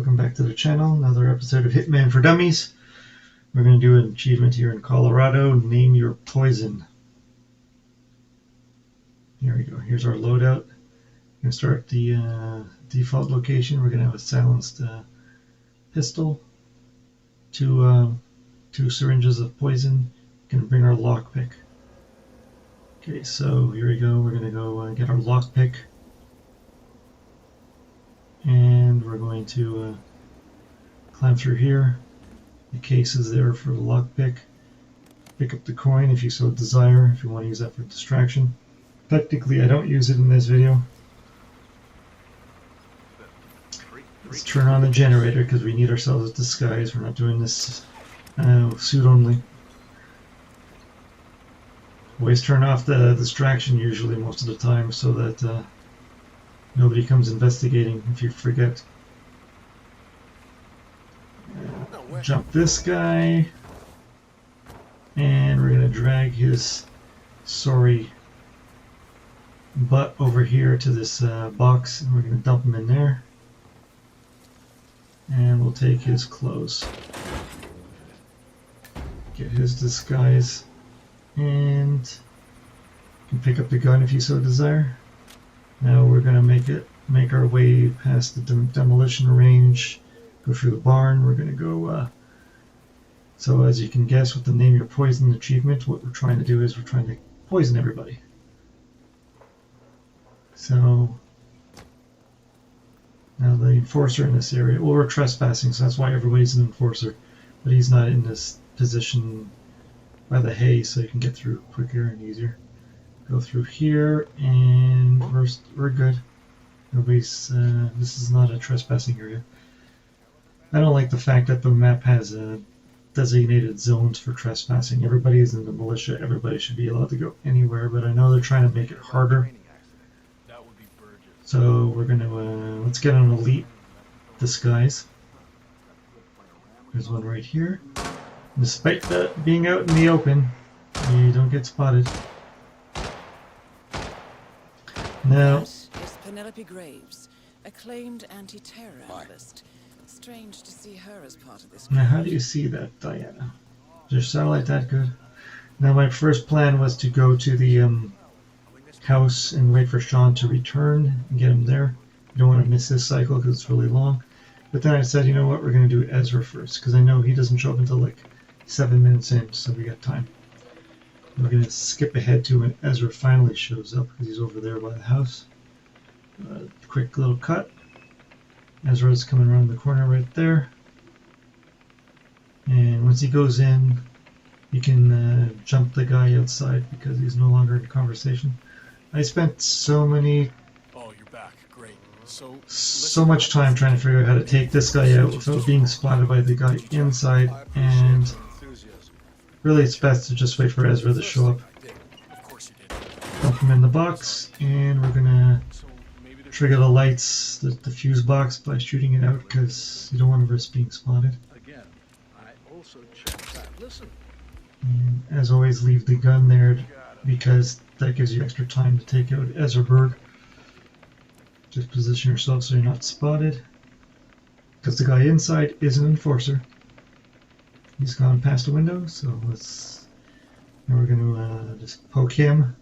welcome back to the channel. Another episode of Hitman for Dummies. We're going to do an achievement here in Colorado. Name your poison. Here we go. Here's our loadout. We're going to start the default location. We're going to have a silenced pistol, two syringes of poison. We're going to bring our lockpick. Okay, so here we go. We're going to go get our lockpick. And we're going to climb through here. The case is there for the lockpick. Pick up the coin if you so desire, if you want to use that for distraction. Technically, I don't use it in this video. Let's turn on the generator because we need ourselves a disguise. We're not doing this suit only. Always turn off the distraction usually most of the time so that nobody comes investigating if you forget. Jump this guy, and we're going to drag his sorry butt over here to this box, and we're going to dump him in there. And we'll take his clothes, get his disguise, and you can pick up the gun if you so desire. Now we're going to make our way past the demolition range, go through the barn. We're going to go, so as you can guess with the Name Your Poison achievement, what we're trying to do is we're trying to poison everybody. So, now the enforcer in this area, well, we're trespassing, so that's why everybody's an enforcer, but he's not in this position by the hay, so you can get through quicker and easier. Go through here, and we're good. Nobody's. This is not a trespassing area. I don't like the fact that the map has designated zones for trespassing. Everybody is in the militia. Everybody should be allowed to go anywhere, but I know they're trying to make it harder. So we're gonna let's get an elite disguise. There's one right here. Despite that being out in the open, you don't get spotted. Now, Is Penelope Graves, acclaimed anti-terror analyst. Strange to see her as part of this group. now how do you see that, Diana? Is your satellite that good? Now my first plan was to go to the house and wait for Sean to return and get him there. You don't want to miss this cycle because it's really long. But then I said, you know what, we're going to do Ezra first because I know he doesn't show up until like 7 minutes in, so we got time. We're going to skip ahead to when Ezra finally shows up because he's over there by the house. Quick little cut. Ezra's coming around the corner right there. And once he goes in, you can jump the guy outside because he's no longer in conversation. I spent so much time trying to figure out how to take this guy out without being spotted by the guy inside, and really it's best to just wait for Ezra to show up. Dump him in the box, and we're gonna trigger the lights, the fuse box, by shooting it out because you don't want to risk being spotted. And as always, leave the gun there because that gives you extra time to take out Ezra Berg. Just position yourself so you're not spotted. Because the guy inside is an enforcer. He's gone past the window, so now we're going to just poke him.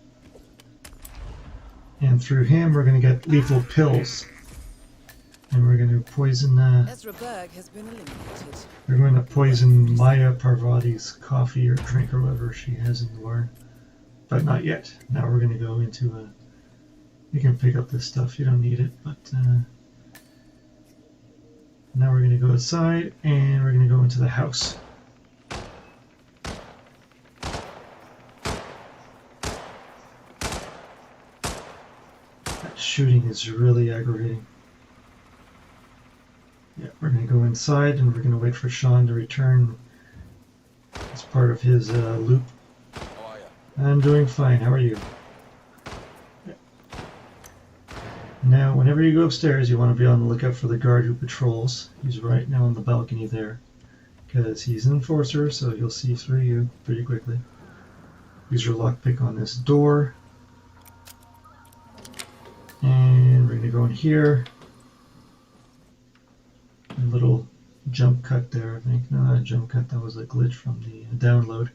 And through him we're going to get lethal pills. And we're going to poison Ezra Berg has been eliminated. We're going to poison Maya Parvati's coffee or drink or whatever she has in the barn. But not yet. Now we're going to go into you can pick up this stuff, you don't need it, but now we're going to go outside and we're going to go into the house. That shooting is really aggravating. Yeah, we're going to go inside and we're going to wait for Sean to return as part of his loop. I'm doing fine. How are you? Yeah. Now, whenever you go upstairs, you want to be on the lookout for the guard who patrols. He's right now on the balcony there, because he's an enforcer, so he'll see through you pretty quickly. Use your lockpick on this door. And we're going to go in here. little jump cut there, I think. No, not a jump cut, that was a glitch from the download.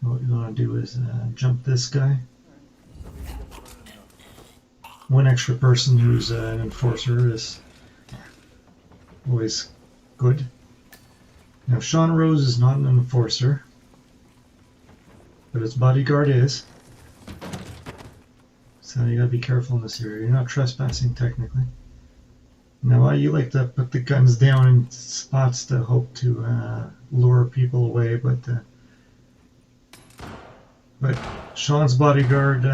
What you want to do is jump this guy. One extra person who's an enforcer is always good. Now, Sean Rose is not an enforcer, but his bodyguard is. So you gotta be careful in this area. You're not trespassing technically. Now, you like to put the guns down in spots to hope to lure people away, but Sean's bodyguard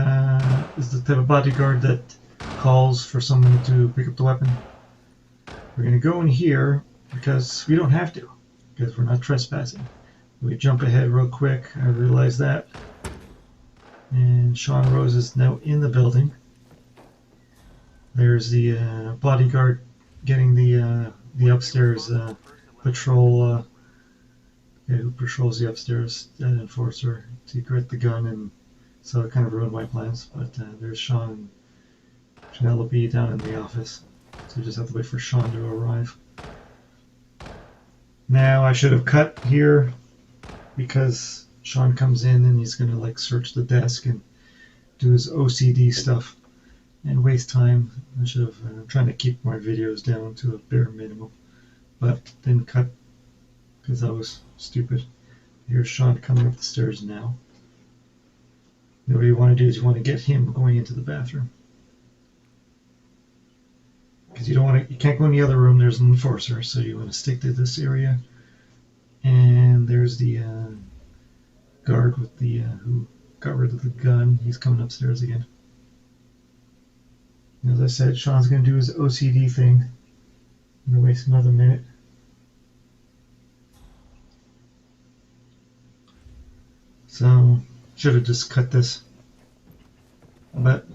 is the type of bodyguard that calls for someone to pick up the weapon. We're going to go in here because we don't have to, because we're not trespassing. We jump ahead real quick. I realize that. And Sean Rose is now in the building. There's the bodyguard getting the upstairs patrol. Who patrols the upstairs enforcer to get the gun, and so it kind of ruined my plans. But there's Sean and Penelope down in the office, so we just have to wait for Sean to arrive. Now I should have cut here because Sean comes in and he's gonna like search the desk and do his OCD stuff and waste time. I should have I'm trying to keep my videos down to a bare minimum, but didn't cut because I was stupid. Here's Sean coming up the stairs now. Now what you want to do is you want to get him going into the bathroom, because you can't go in the other room. There's an enforcer, so you want to stick to this area. And there's the guard with the who got rid of the gun. He's coming upstairs again. And as I said, Sean's going to do his OCD thing. I'm going to waste another minute. So, should have just cut this. But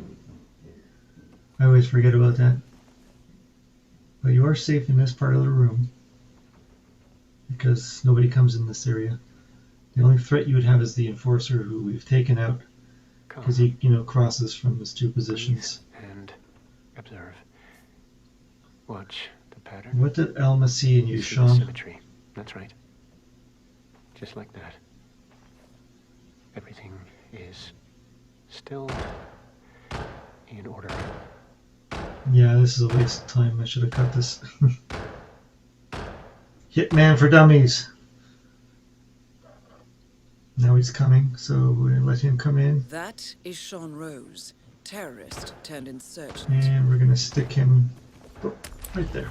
I always forget about that. But you are safe in this part of the room, because nobody comes in this area. The only threat you would have is the enforcer, who we've taken out, because he, crosses from his two positions. And observe. Watch the pattern. What did Alma see in you, Sean? Symmetry. That's right. Just like that. Everything is still in order. Yeah, this is a waste of time. I should have cut this. Hitman for dummies. Now he's coming, so we're going to let him come in. That is Sean Rose, terrorist turned insurgent. And we're going to stick him right there.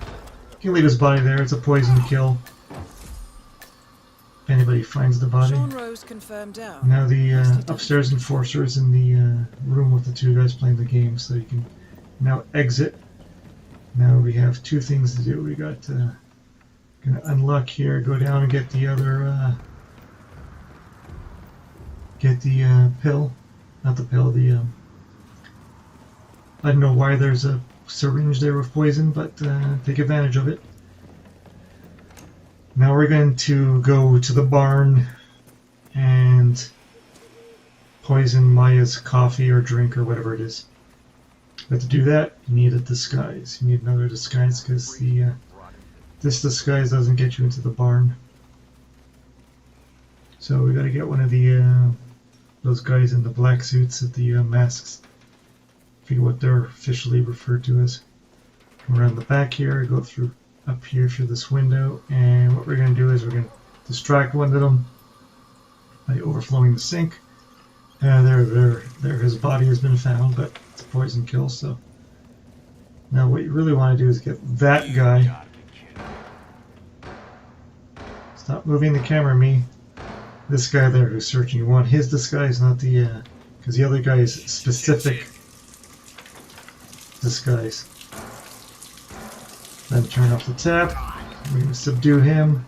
You can leave his body there. It's a poison kill. If anybody finds the body. Sean Rose confirmed down. Now the upstairs enforcer is in the room with the two guys playing the game, so you can now exit. Now we have two things to do. We got gonna unlock here, go down and get the other pill, not the pill. The I don't know why there's a syringe there with poison, but take advantage of it. Now we're going to go to the barn and poison Maya's coffee or drink or whatever it is. But to do that, you need a disguise. You need another disguise, because this disguise doesn't get you into the barn. So we got to get one of the those guys in the black suits with the masks. I forget what they're officially referred to as. Come around the back here, go through up here through this window, and what we're going to do is we're going to distract one of them by overflowing the sink. There, his body has been found, but it's a poison kill. So now what you really want to do is get that guy. Stop moving the camera, me. This guy there who's searching. You want his disguise, not the because the other guy is specific disguise. Then turn off the tap. We're going to subdue him.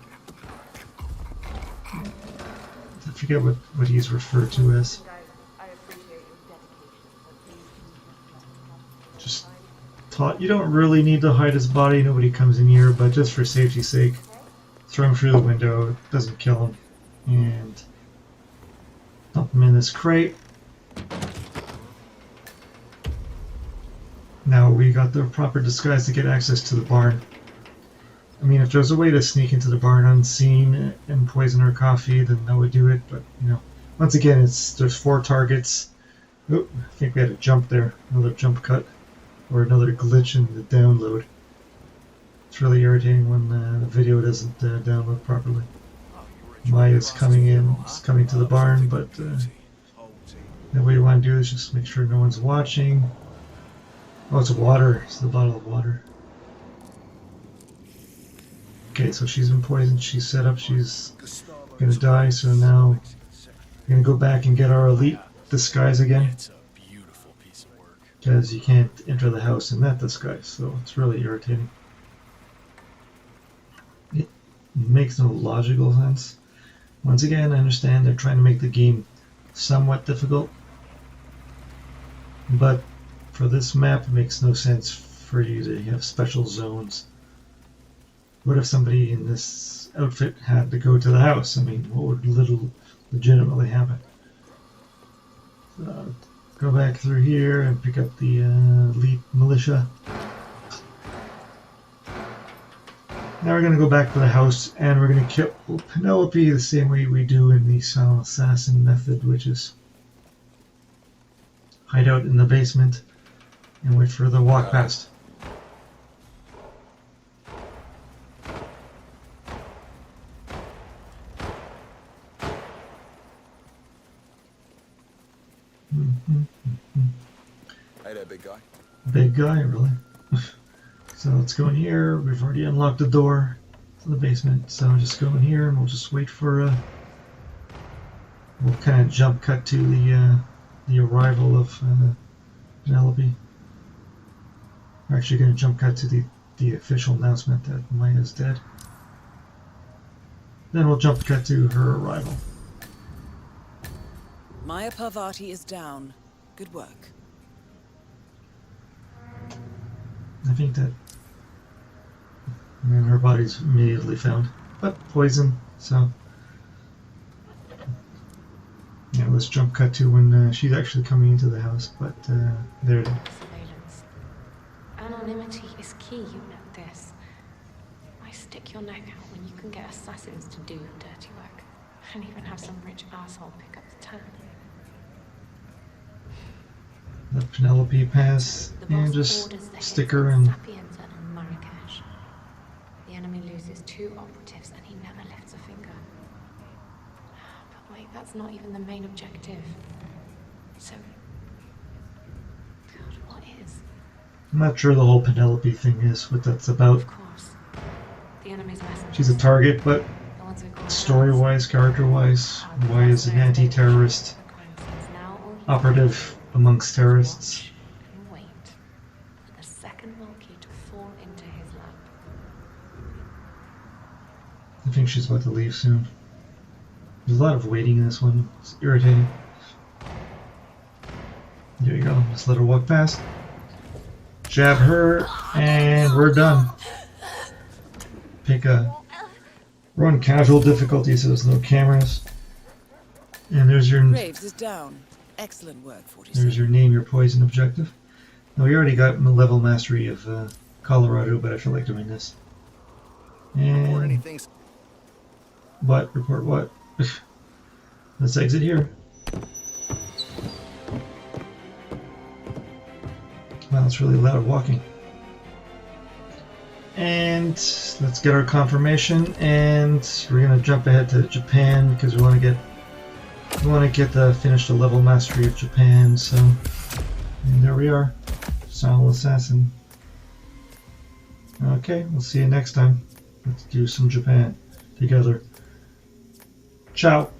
I forget what he's referred to as. Just taught. You don't really need to hide his body. Nobody comes in here, but just for safety's sake, throw him through the window. It doesn't kill him. And dump him in this crate. Now we got the proper disguise to get access to the barn. I mean, if there's a way to sneak into the barn unseen and poison her coffee, then I would do it. But you know, once again, there's 4 targets. Oh, I think we had a jump there, another jump cut, or another glitch in the download. It's really irritating when the video doesn't download properly. Maya's coming to the barn, but what you want to do is just make sure no one's watching. Oh, it's water. It's the bottle of water. Okay, so she's been poisoned. She's set up. She's gonna die. So now we're gonna go back and get our elite disguise again, because you can't enter the house in that disguise. So it's really irritating. It makes no logical sense. Once again, I understand they're trying to make the game somewhat difficult, but for this map, it makes no sense for you to have special zones. What if somebody in this outfit had to go to the house? I mean, what would legitimately happen? So, go back through here and pick up the elite militia. Now we're going to go back to the house and we're going to kill Penelope the same way we do in the silent assassin method, which is hide out in the basement and wait for the walk past. Hey there, big guy. Big guy, really? So let's go in here. We've already unlocked the door to the basement, so just go in here and we'll just wait for we'll kind of jump cut to the arrival of Penelope. We're actually going to jump cut to the official announcement that Maya's dead. Then we'll jump cut to her arrival. Maya Parvati is down. Good work. I think that, and her body's immediately found, but poison. So yeah, let's jump cut to when she's actually coming into the house. But there it is. Surveillance. Anonymity is key, you know this. Why stick your neck out when you can get assassins to do your dirty work, and even have some rich asshole pick up the tab? Let Penelope pass and just stick her in. Marrakesh. The enemy loses 2 operatives and he never lifts a finger. But wait, that's not even the main objective. So, God, what is? I'm not sure the whole Penelope thing is what that's about. Of course, the enemy's messengers. She's a target, but story-wise, character-wise, why is an anti-terrorist operative amongst terrorists? And wait for the second Wilkie to fall into his lap. I think she's about to leave soon. There's a lot of waiting in this one. It's irritating. There you go. Just let her walk past. Jab her, and we're done. We're on casual difficulty, so there's no cameras. And there's your Graves is down. Excellent work, 47. There's your name, your poison objective. Now we already got level mastery of Colorado, but I feel like doing this. And what? Report what? Let's exit here. Wow, it's really loud walking. And let's get our confirmation, and we're gonna jump ahead to Japan because we want to finish the level mastery of Japan. So, and there we are, Silent Assassin. Okay, we'll see you next time. Let's do some Japan together. Ciao.